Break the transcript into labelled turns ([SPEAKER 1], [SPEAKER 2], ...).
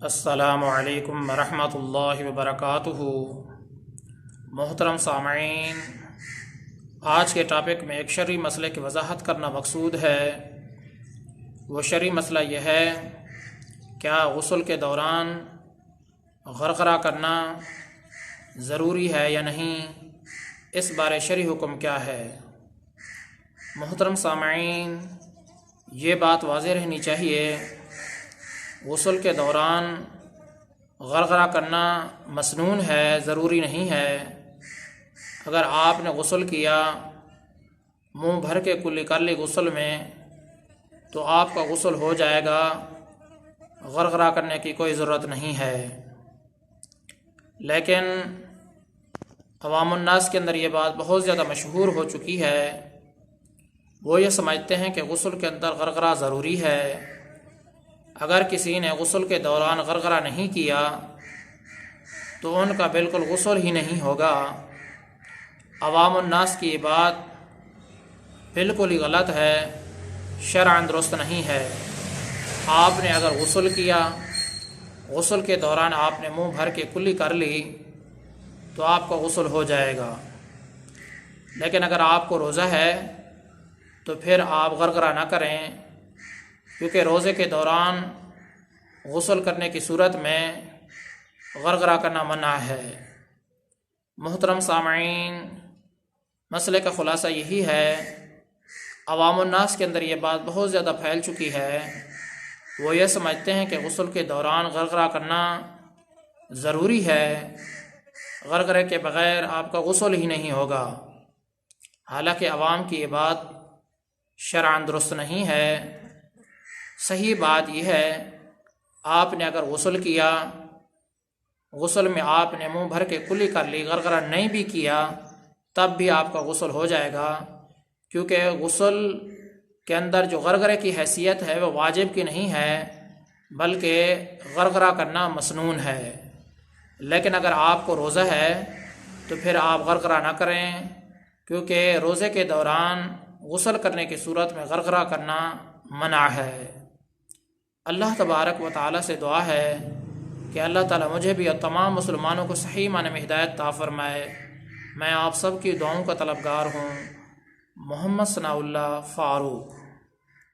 [SPEAKER 1] السلام علیکم ورحمۃ اللہ وبرکاتہ۔ محترم سامعین، آج کے ٹاپک میں ایک شرعی مسئلے کی وضاحت کرنا مقصود ہے۔ وہ شرعی مسئلہ یہ ہے، کیا غسل کے دوران غرغرہ کرنا ضروری ہے یا نہیں؟ اس بارے شرعی حکم کیا ہے؟ محترم سامعین، یہ بات واضح رہنی چاہیے، غسل کے دوران غرغرہ کرنا مسنون ہے، ضروری نہیں ہے۔ اگر آپ نے غسل کیا، منہ بھر کے کلی کر لی غسل میں، تو آپ کا غسل ہو جائے گا، غرغرہ کرنے کی کوئی ضرورت نہیں ہے۔ لیکن عوام الناس کے اندر یہ بات بہت زیادہ مشہور ہو چکی ہے، وہ یہ سمجھتے ہیں کہ غسل کے اندر غرغرہ ضروری ہے۔ اگر کسی نے غسل کے دوران غرغرہ نہیں کیا تو ان کا بالکل غسل ہی نہیں ہوگا۔ عوام الناس کی یہ بات بالکل ہی غلط ہے، شرعاً درست نہیں ہے۔ آپ نے اگر غسل کیا، غسل کے دوران آپ نے منہ بھر کے کلی کر لی تو آپ کا غسل ہو جائے گا۔ لیکن اگر آپ کو روزہ ہے تو پھر آپ غرغرہ نہ کریں، کیونکہ روزے کے دوران غسل کرنے کی صورت میں غرغرہ کرنا منع ہے۔ محترم سامعین، مسئلے کا خلاصہ یہی ہے، عوام الناس کے اندر یہ بات بہت زیادہ پھیل چکی ہے، وہ یہ سمجھتے ہیں کہ غسل کے دوران غرغرہ کرنا ضروری ہے، غرغرے کے بغیر آپ کا غسل ہی نہیں ہوگا۔ حالانکہ عوام کی یہ بات شرعاً درست نہیں ہے۔ صحیح بات یہ ہے، آپ نے اگر غسل کیا، غسل میں آپ نے منہ بھر کے کلی کر لی، غرغرہ نہیں بھی کیا، تب بھی آپ کا غسل ہو جائے گا، کیونکہ غسل کے اندر جو غرغرے کی حیثیت ہے وہ واجب کی نہیں ہے، بلکہ غرغرہ کرنا مسنون ہے۔ لیکن اگر آپ کو روزہ ہے تو پھر آپ غرغرہ نہ کریں، کیونکہ روزے کے دوران غسل کرنے کی صورت میں غرغرہ کرنا منع ہے۔ اللہ تبارک و تعالیٰ سے دعا ہے کہ اللہ تعالیٰ مجھے بھی اور تمام مسلمانوں کو صحیح معنی میں ہدایت عطا فرمائے۔ میں آپ سب کی دعاؤں کا طلبگار ہوں۔ محمد ثناء اللہ فاروق۔